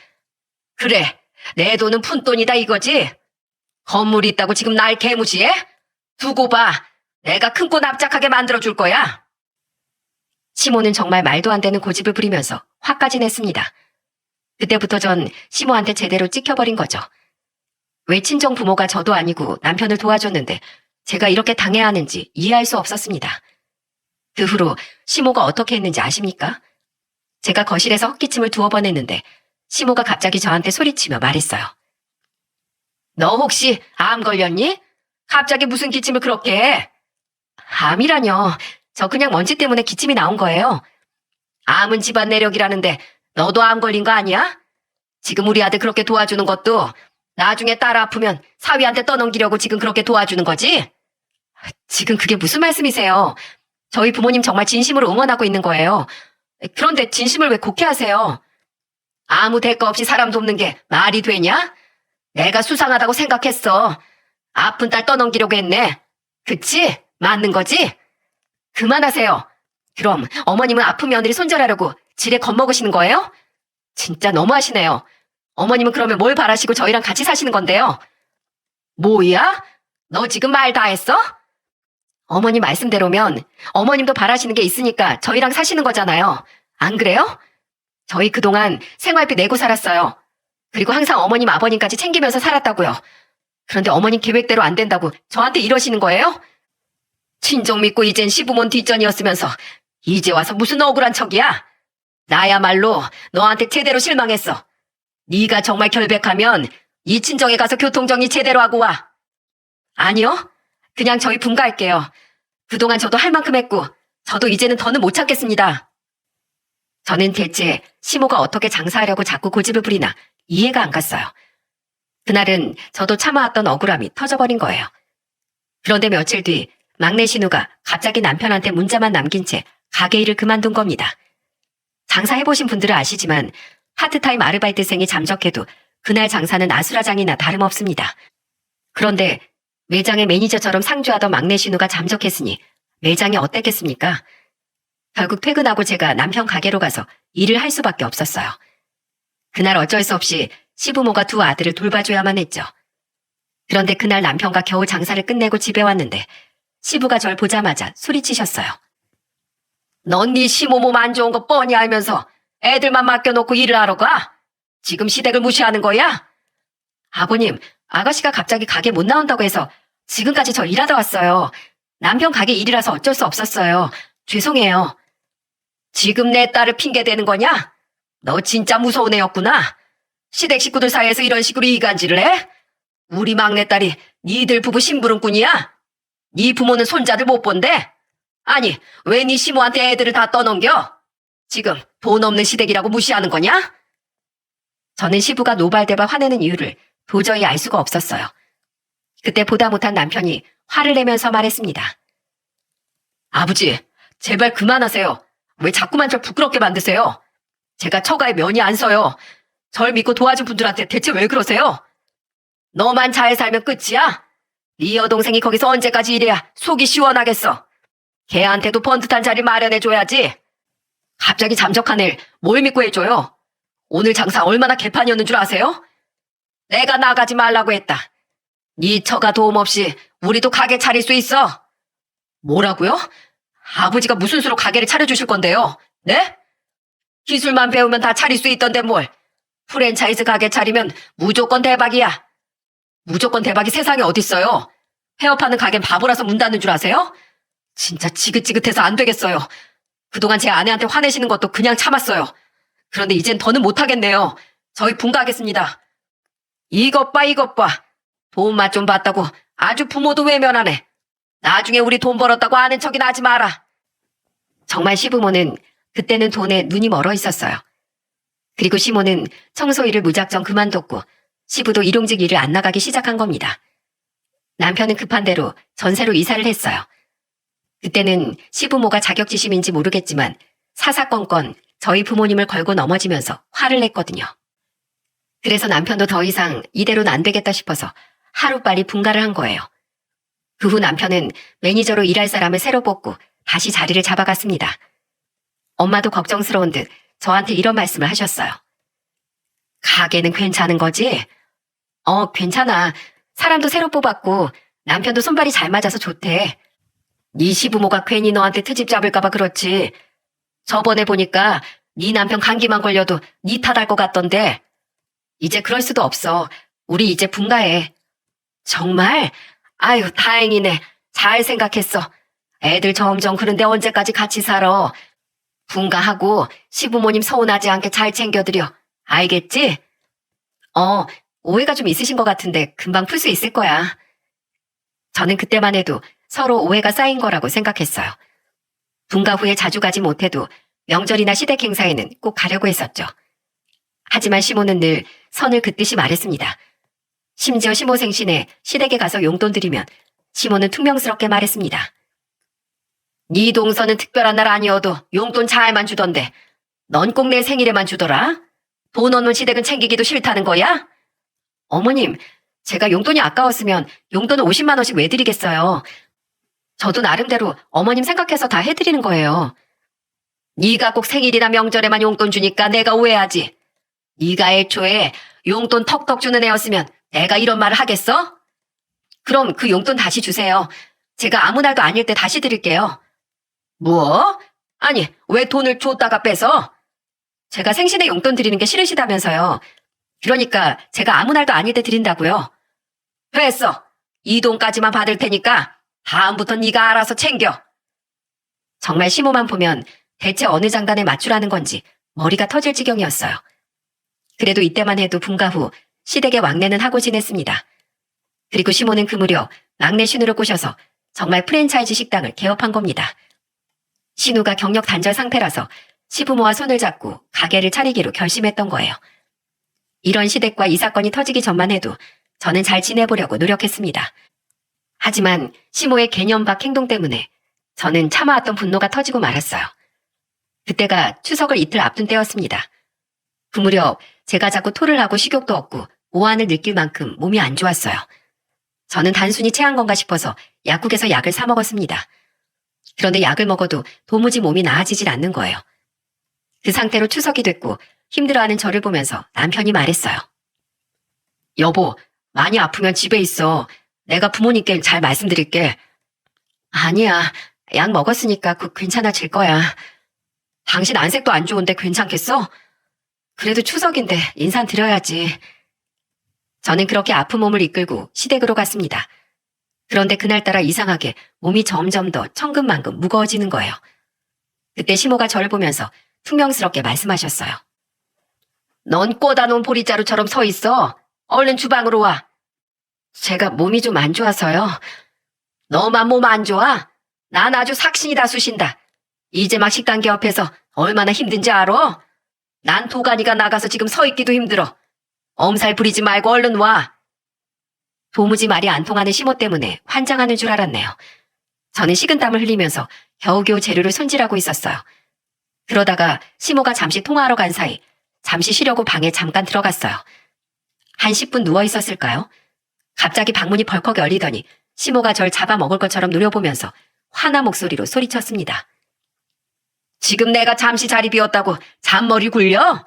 그래, 내 돈은 푼돈이다 이거지? 건물이 있다고 지금 날 개무시해? 두고 봐. 내가 큰 코 납작하게 만들어줄 거야. 시모는 정말 말도 안 되는 고집을 부리면서 화까지 냈습니다. 그때부터 전 시모한테 제대로 찍혀버린 거죠. 왜 친정 부모가 저도 아니고 남편을 도와줬는데 제가 이렇게 당해야 하는지 이해할 수 없었습니다. 그 후로 시모가 어떻게 했는지 아십니까? 제가 거실에서 헛기침을 두어 번 했는데 시모가 갑자기 저한테 소리치며 말했어요. 너 혹시 암 걸렸니? 갑자기 무슨 기침을 그렇게 해? 암이라뇨. 저 그냥 먼지 때문에 기침이 나온 거예요. 암은 집안 내력이라는데 너도 암 걸린 거 아니야? 지금 우리 아들 그렇게 도와주는 것도 나중에 딸 아프면 사위한테 떠넘기려고 지금 그렇게 도와주는 거지? 지금 그게 무슨 말씀이세요? 저희 부모님 정말 진심으로 응원하고 있는 거예요. 그런데 진심을 왜 곡해하세요? 아무 대가 없이 사람 돕는 게 말이 되냐? 내가 수상하다고 생각했어. 아픈 딸 떠넘기려고 했네. 그치? 맞는 거지? 그만하세요. 그럼 어머님은 아픈 며느리 손절하려고 지레 겁먹으시는 거예요? 진짜 너무하시네요. 어머님은 그러면 뭘 바라시고 저희랑 같이 사시는 건데요? 뭐야? 너 지금 말 다 했어? 어머님 말씀대로면 어머님도 바라시는 게 있으니까 저희랑 사시는 거잖아요. 안 그래요? 저희 그동안 생활비 내고 살았어요. 그리고 항상 어머님 아버님까지 챙기면서 살았다고요. 그런데 어머님 계획대로 안 된다고 저한테 이러시는 거예요? 친정 믿고 이젠 시부모는 뒷전이었으면서 이제 와서 무슨 억울한 척이야? 나야말로 너한테 제대로 실망했어. 네가 정말 결백하면 이 친정에 가서 교통정리 제대로 하고 와. 아니요. 그냥 저희 분가할게요. 그동안 저도 할 만큼 했고 저도 이제는 더는 못 참겠습니다. 저는 대체 시모가 어떻게 장사하려고 자꾸 고집을 부리나 이해가 안 갔어요. 그날은 저도 참아왔던 억울함이 터져버린 거예요. 그런데 며칠 뒤 막내 신우가 갑자기 남편한테 문자만 남긴 채 가게 일을 그만둔 겁니다. 장사해보신 분들은 아시지만 파트타임 아르바이트생이 잠적해도 그날 장사는 아수라장이나 다름없습니다. 그런데 매장의 매니저처럼 상주하던 막내 신우가 잠적했으니 매장이 어땠겠습니까? 결국 퇴근하고 제가 남편 가게로 가서 일을 할 수밖에 없었어요. 그날 어쩔 수 없이 시부모가 두 아들을 돌봐줘야만 했죠. 그런데 그날 남편과 겨우 장사를 끝내고 집에 왔는데 시부가 절 보자마자 소리치셨어요. 넌 네 시모 몸 안 좋은 거 뻔히 알면서 애들만 맡겨놓고 일을 하러 가? 지금 시댁을 무시하는 거야? 아버님, 아가씨가 갑자기 가게 못 나온다고 해서 지금까지 저 일하다 왔어요. 남편 가게 일이라서 어쩔 수 없었어요. 죄송해요. 지금 내 딸을 핑계대는 거냐? 너 진짜 무서운 애였구나. 시댁 식구들 사이에서 이런 식으로 이간질을 해? 우리 막내딸이 니들 부부 심부름꾼이야? 네 부모는 손자들 못 본대? 아니, 왜 네 시모한테 애들을 다 떠넘겨? 지금 돈 없는 시댁이라고 무시하는 거냐? 저는 시부가 노발대발 화내는 이유를 도저히 알 수가 없었어요. 그때 보다 못한 남편이 화를 내면서 말했습니다. 아버지, 제발 그만하세요. 왜 자꾸만 절 부끄럽게 만드세요? 제가 처가에 면이 안 서요. 절 믿고 도와준 분들한테 대체 왜 그러세요? 너만 잘 살면 끝이야? 네 여동생이 거기서 언제까지 일해야 속이 시원하겠어? 걔한테도 번듯한 자리 마련해줘야지. 갑자기 잠적한 일 뭘 믿고 해줘요? 오늘 장사 얼마나 개판이었는 줄 아세요? 내가 나가지 말라고 했다. 네 처가 도움 없이 우리도 가게 차릴 수 있어. 뭐라고요? 아버지가 무슨 수로 가게를 차려주실 건데요? 네? 기술만 배우면 다 차릴 수 있던데 뭘. 프랜차이즈 가게 차리면 무조건 대박이야. 무조건 대박이 세상에 어딨어요. 폐업하는 가게는 바보라서 문 닫는 줄 아세요? 진짜 지긋지긋해서 안 되겠어요. 그동안 제 아내한테 화내시는 것도 그냥 참았어요. 그런데 이젠 더는 못하겠네요. 저희 분가하겠습니다. 이것 봐, 이것 봐. 돈만 좀 받다고 아주 부모도 외면하네. 나중에 우리 돈 벌었다고 아는 척이나 하지 마라. 정말 시부모는 그때는 돈에 눈이 멀어 있었어요. 그리고 시모는 청소일을 무작정 그만뒀고 시부도 일용직 일을 안 나가기 시작한 겁니다. 남편은 급한 대로 전세로 이사를 했어요. 그때는 시부모가 자격지심인지 모르겠지만 사사건건 저희 부모님을 걸고 넘어지면서 화를 냈거든요. 그래서 남편도 더 이상 이대로는 안 되겠다 싶어서 하루빨리 분가를 한 거예요. 그 후 남편은 매니저로 일할 사람을 새로 뽑고 다시 자리를 잡아갔습니다. 엄마도 걱정스러운 듯 저한테 이런 말씀을 하셨어요. 가게는 괜찮은 거지? 괜찮아. 사람도 새로 뽑았고 남편도 손발이 잘 맞아서 좋대. 네 시부모가 괜히 너한테 트집 잡을까봐 그렇지. 저번에 보니까 네 남편 감기만 걸려도 네 탓할 것 같던데. 이제 그럴 수도 없어. 우리 이제 분가해. 정말? 아유, 다행이네. 잘 생각했어. 애들 점점 그런데 언제까지 같이 살아. 분가하고 시부모님 서운하지 않게 잘 챙겨드려. 알겠지? 오해가 좀 있으신 것 같은데 금방 풀 수 있을 거야. 저는 그때만 해도 서로 오해가 쌓인 거라고 생각했어요. 분가 후에 자주 가지 못해도 명절이나 시댁 행사에는 꼭 가려고 했었죠. 하지만 시모는 늘 선을 긋듯이 말했습니다. 심지어 시모 생신에 시댁에 가서 용돈 드리면 시모는 퉁명스럽게 말했습니다. 네 동서는 특별한 날 아니어도 용돈 잘만 주던데 넌 꼭 내 생일에만 주더라? 돈 없는 시댁은 챙기기도 싫다는 거야? 어머님, 제가 용돈이 아까웠으면 용돈을 50만 원씩 왜 드리겠어요? 저도 나름대로 어머님 생각해서 다 해드리는 거예요. 네가 꼭 생일이나 명절에만 용돈 주니까 내가 오해하지. 네가 애초에 용돈 턱턱 주는 애였으면 내가 이런 말을 하겠어? 그럼 그 용돈 다시 주세요. 제가 아무 날도 아닐 때 다시 드릴게요. 뭐? 아니, 왜 돈을 줬다가 빼서? 제가 생신에 용돈 드리는 게 싫으시다면서요. 그러니까 제가 아무 날도 아닐 때 드린다고요. 됐어. 이 돈까지만 받을 테니까 다음부턴 네가 알아서 챙겨. 정말 시모만 보면 대체 어느 장단에 맞추라는 건지 머리가 터질 지경이었어요. 그래도 이때만 해도 분가 후 시댁에 왕래는 하고 지냈습니다. 그리고 시모는 그 무렵 막내 신우를 꼬셔서 정말 프랜차이즈 식당을 개업한 겁니다. 신우가 경력 단절 상태라서 시부모와 손을 잡고 가게를 차리기로 결심했던 거예요. 이런 시댁과 이 사건이 터지기 전만 해도 저는 잘 지내보려고 노력했습니다. 하지만 시모의 개념 밖 행동 때문에 저는 참아왔던 분노가 터지고 말았어요. 그때가 추석을 이틀 앞둔 때였습니다. 그 무렵 제가 자꾸 토를 하고 식욕도 없고 오한을 느낄 만큼 몸이 안 좋았어요. 저는 단순히 체한 건가 싶어서 약국에서 약을 사 먹었습니다. 그런데 약을 먹어도 도무지 몸이 나아지질 않는 거예요. 그 상태로 추석이 됐고 힘들어하는 저를 보면서 남편이 말했어요. 여보, 많이 아프면 집에 있어. 내가 부모님께 잘 말씀드릴게. 아니야, 약 먹었으니까 곧 괜찮아질 거야. 당신 안색도 안 좋은데 괜찮겠어? 그래도 추석인데 인사드려야지. 저는 그렇게 아픈 몸을 이끌고 시댁으로 갔습니다. 그런데 그날따라 이상하게 몸이 점점 더 천근만근 무거워지는 거예요. 그때 시모가 저를 보면서 퉁명스럽게 말씀하셨어요. 넌 꽂아놓은 보리자루처럼 서 있어. 얼른 주방으로 와. 제가 몸이 좀 안 좋아서요. 너만 몸 안 좋아? 난 아주 삭신이다 쑤신다. 이제 막 식당 개업해서 얼마나 힘든지 알아? 난 도가니가 나가서 지금 서 있기도 힘들어. 엄살 부리지 말고 얼른 와. 도무지 말이 안 통하는 시모 때문에 환장하는 줄 알았네요. 저는 식은땀을 흘리면서 겨우겨우 재료를 손질하고 있었어요. 그러다가 시모가 잠시 통화하러 간 사이 잠시 쉬려고 방에 잠깐 들어갔어요. 한 10분 누워 있었을까요? 갑자기 방문이 벌컥 열리더니 시모가 절 잡아먹을 것처럼 노려보면서 화난 목소리로 소리쳤습니다. 지금 내가 잠시 자리 비웠다고 잔머리 굴려?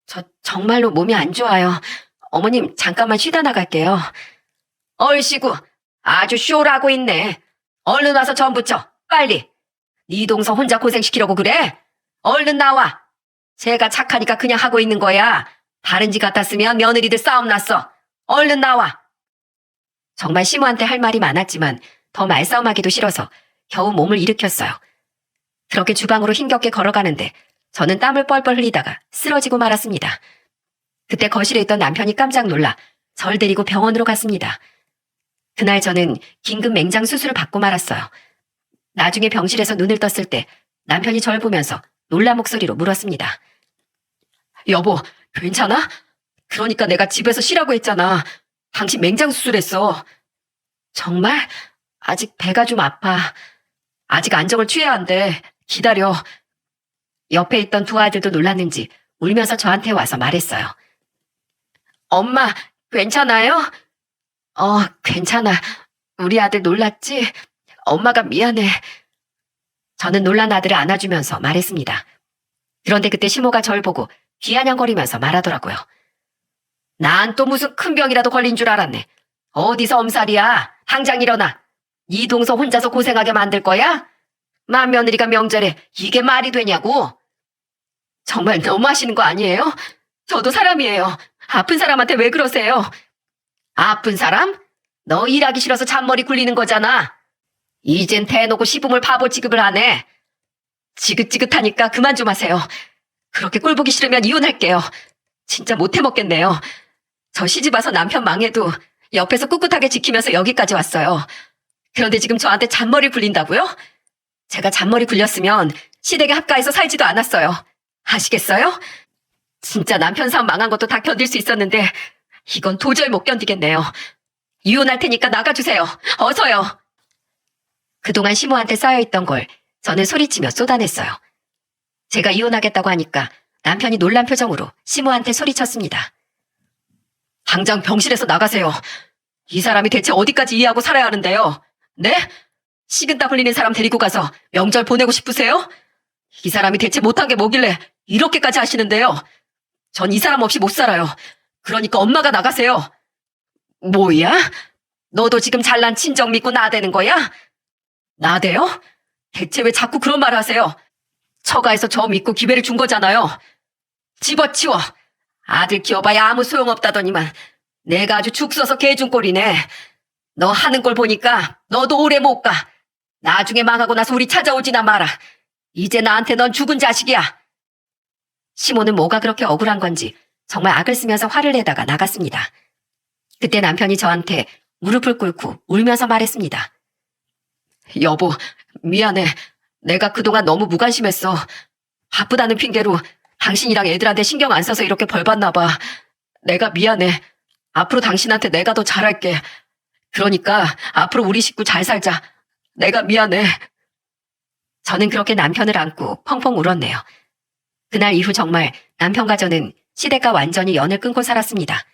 저 정말로 몸이 안 좋아요. 어머님 잠깐만 쉬다 나갈게요. 얼씨구 아주 쇼라고 있네. 얼른 와서 전 부쳐 빨리. 네 동서 혼자 고생시키려고 그래? 얼른 나와. 제가 착하니까 그냥 하고 있는 거야. 다른 집 같았으면 며느리들 싸움 났어. 얼른 나와. 정말 시모한테 할 말이 많았지만 더 말싸움하기도 싫어서 겨우 몸을 일으켰어요. 그렇게 주방으로 힘겹게 걸어가는데 저는 땀을 뻘뻘 흘리다가 쓰러지고 말았습니다. 그때 거실에 있던 남편이 깜짝 놀라 절 데리고 병원으로 갔습니다. 그날 저는 긴급 맹장 수술을 받고 말았어요. 나중에 병실에서 눈을 떴을 때 남편이 절 보면서 놀란 목소리로 물었습니다. 여보, 괜찮아? 그러니까 내가 집에서 쉬라고 했잖아. 당신 맹장 수술했어. 정말? 아직 배가 좀 아파. 아직 안정을 취해야 한대. 기다려. 옆에 있던 두 아들도 놀랐는지 울면서 저한테 와서 말했어요. 엄마, 괜찮아요? 괜찮아. 우리 아들 놀랐지? 엄마가 미안해. 저는 놀란 아들을 안아주면서 말했습니다. 그런데 그때 시모가 절 보고 비아냥거리면서 말하더라고요. 난 또 무슨 큰 병이라도 걸린 줄 알았네. 어디서 엄살이야? 당장 일어나. 네 동서 혼자서 고생하게 만들 거야? 맏며느리가 명절에 이게 말이 되냐고? 정말 너무하시는 거 아니에요? 저도 사람이에요. 아픈 사람한테 왜 그러세요? 아픈 사람? 너 일하기 싫어서 잔머리 굴리는 거잖아. 이젠 대놓고 시부모를 바보 취급을 하네. 지긋지긋하니까 그만 좀 하세요. 그렇게 꼴보기 싫으면 이혼할게요. 진짜 못 해먹겠네요. 저 시집 와서 남편 망해도 옆에서 꿋꿋하게 지키면서 여기까지 왔어요. 그런데 지금 저한테 잔머리 굴린다고요? 제가 잔머리 굴렸으면 시댁에 합가해서 살지도 않았어요. 아시겠어요? 진짜 남편 사업 망한 것도 다 견딜 수 있었는데 이건 도저히 못 견디겠네요. 이혼할 테니까 나가주세요. 어서요. 그동안 시모한테 쌓여있던 걸 저는 소리치며 쏟아냈어요. 제가 이혼하겠다고 하니까 남편이 놀란 표정으로 시모한테 소리쳤습니다. 당장 병실에서 나가세요. 이 사람이 대체 어디까지 이해하고 살아야 하는데요? 네? 식은땀 흘리는 사람 데리고 가서 명절 보내고 싶으세요? 이 사람이 대체 못한 게 뭐길래 이렇게까지 하시는데요? 전 이 사람 없이 못 살아요. 그러니까 엄마가 나가세요. 뭐야? 너도 지금 잘난 친정 믿고 나대는 거야? 나대요? 대체 왜 자꾸 그런 말 하세요? 처가에서 저 믿고 기회를 준 거잖아요. 집어치워. 아들 키워봐야 아무 소용없다더니만 내가 아주 죽 써서 개준 꼴이네. 너 하는 걸 보니까 너도 오래 못 가. 나중에 망하고 나서 우리 찾아오지나 마라. 이제 나한테 넌 죽은 자식이야. 시모는 뭐가 그렇게 억울한 건지 정말 악을 쓰면서 화를 내다가 나갔습니다. 그때 남편이 저한테 무릎을 꿇고 울면서 말했습니다. 여보, 미안해. 내가 그동안 너무 무관심했어. 바쁘다는 핑계로 당신이랑 애들한테 신경 안 써서 이렇게 벌 받나 봐. 내가 미안해. 앞으로 당신한테 내가 더 잘할게. 그러니까 앞으로 우리 식구 잘 살자. 내가 미안해. 저는 그렇게 남편을 안고 펑펑 울었네요. 그날 이후 정말 남편과 저는 시댁과 완전히 연을 끊고 살았습니다.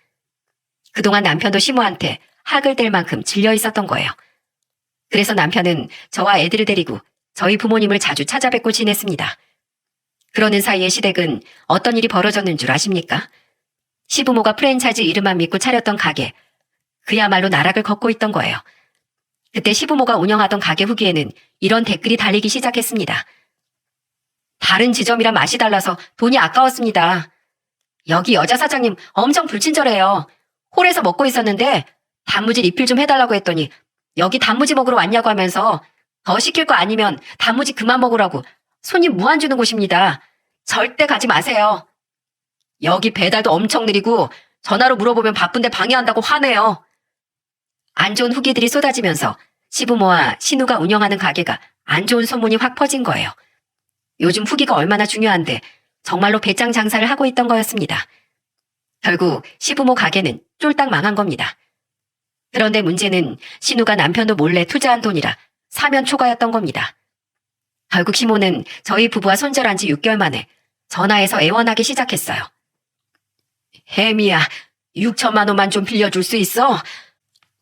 그동안 남편도 시모한테 학을 댈 만큼 질려 있었던 거예요. 그래서 남편은 저와 애들을 데리고 저희 부모님을 자주 찾아뵙고 지냈습니다. 그러는 사이에 시댁은 어떤 일이 벌어졌는 줄 아십니까? 시부모가 프랜차이즈 이름만 믿고 차렸던 가게, 그야말로 나락을 걷고 있던 거예요. 그때 시부모가 운영하던 가게 후기에는 이런 댓글이 달리기 시작했습니다. 다른 지점이랑 맛이 달라서 돈이 아까웠습니다. 여기 여자 사장님 엄청 불친절해요. 홀에서 먹고 있었는데 단무지 리필 좀 해달라고 했더니 여기 단무지 먹으러 왔냐고 하면서 더 시킬 거 아니면 단무지 그만 먹으라고 손님 무한 주는 곳입니다. 절대 가지 마세요. 여기 배달도 엄청 느리고 전화로 물어보면 바쁜데 방해한다고 화내요. 안 좋은 후기들이 쏟아지면서 시부모와 신우가 운영하는 가게가 안 좋은 소문이 확 퍼진 거예요. 요즘 후기가 얼마나 중요한데 정말로 배짱 장사를 하고 있던 거였습니다. 결국 시부모 가게는 쫄딱 망한 겁니다. 그런데 문제는 신우가 남편도 몰래 투자한 돈이라 사면 초과였던 겁니다. 결국 시모는 저희 부부와 손절한 지 6개월 만에 전화해서 애원하기 시작했어요. 혜미야, 6천만 원만 좀 빌려줄 수 있어?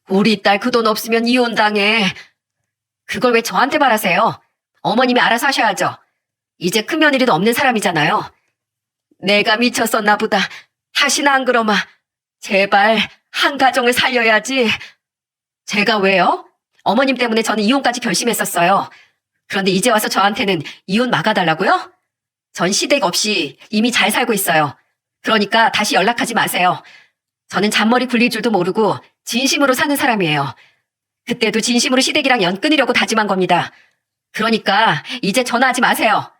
우리 딸 그 돈 없으면 이혼당해. 그걸 왜 저한테 말하세요? 어머님이 알아서 하셔야죠. 이제 큰 며느리도 없는 사람이잖아요. 내가 미쳤었나 보다. 다시는 안 그러마. 제발 한 가정을 살려야지. 제가 왜요? 어머님 때문에 저는 이혼까지 결심했었어요. 그런데 이제 와서 저한테는 이혼 막아달라고요? 전 시댁 없이 이미 잘 살고 있어요. 그러니까 다시 연락하지 마세요. 저는 잔머리 굴릴 줄도 모르고 진심으로 사는 사람이에요. 그때도 진심으로 시댁이랑 연 끊으려고 다짐한 겁니다. 그러니까 이제 전화하지 마세요.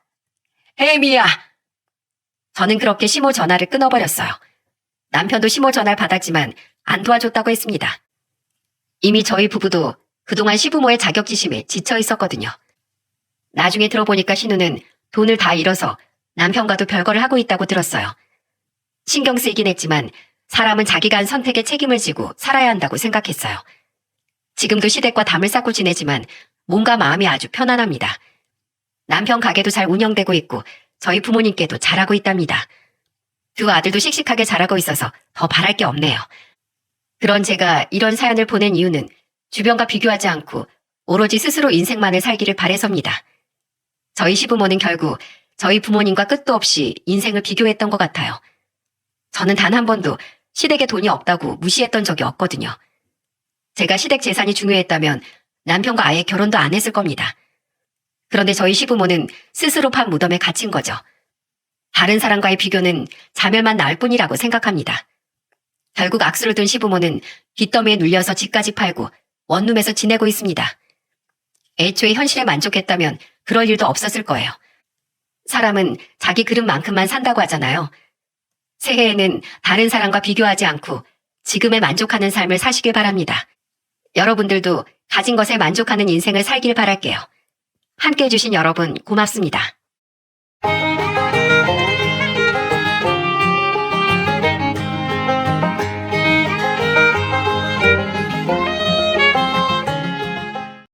혜미야! 저는 그렇게 시모 전화를 끊어버렸어요. 남편도 시모 전화를 받았지만 안 도와줬다고 했습니다. 이미 저희 부부도 그동안 시부모의 자격지심에 지쳐 있었거든요. 나중에 들어보니까 신우는 돈을 다 잃어서 남편과도 별거를 하고 있다고 들었어요. 신경 쓰이긴 했지만 사람은 자기가 한 선택에 책임을 지고 살아야 한다고 생각했어요. 지금도 시댁과 담을 쌓고 지내지만 몸과 마음이 아주 편안합니다. 남편 가게도 잘 운영되고 있고 저희 부모님께도 잘하고 있답니다. 두 아들도 씩씩하게 자라고 있어서 더 바랄 게 없네요. 그런 제가 이런 사연을 보낸 이유는 주변과 비교하지 않고 오로지 스스로 인생만을 살기를 바래서입니다. 저희 시부모는 결국 저희 부모님과 끝도 없이 인생을 비교했던 것 같아요. 저는 단 한 번도 시댁에 돈이 없다고 무시했던 적이 없거든요. 제가 시댁 재산이 중요했다면 남편과 아예 결혼도 안 했을 겁니다. 그런데 저희 시부모는 스스로 판 무덤에 갇힌 거죠. 다른 사람과의 비교는 자멸만 낳을 뿐이라고 생각합니다. 결국 악수를 둔 시부모는 빚더미에 눌려서 집까지 팔고 원룸에서 지내고 있습니다. 애초에 현실에 만족했다면 그럴 일도 없었을 거예요. 사람은 자기 그릇만큼만 산다고 하잖아요. 새해에는 다른 사람과 비교하지 않고 지금에 만족하는 삶을 사시길 바랍니다. 여러분들도 가진 것에 만족하는 인생을 살길 바랄게요. 함께 해주신 여러분 고맙습니다.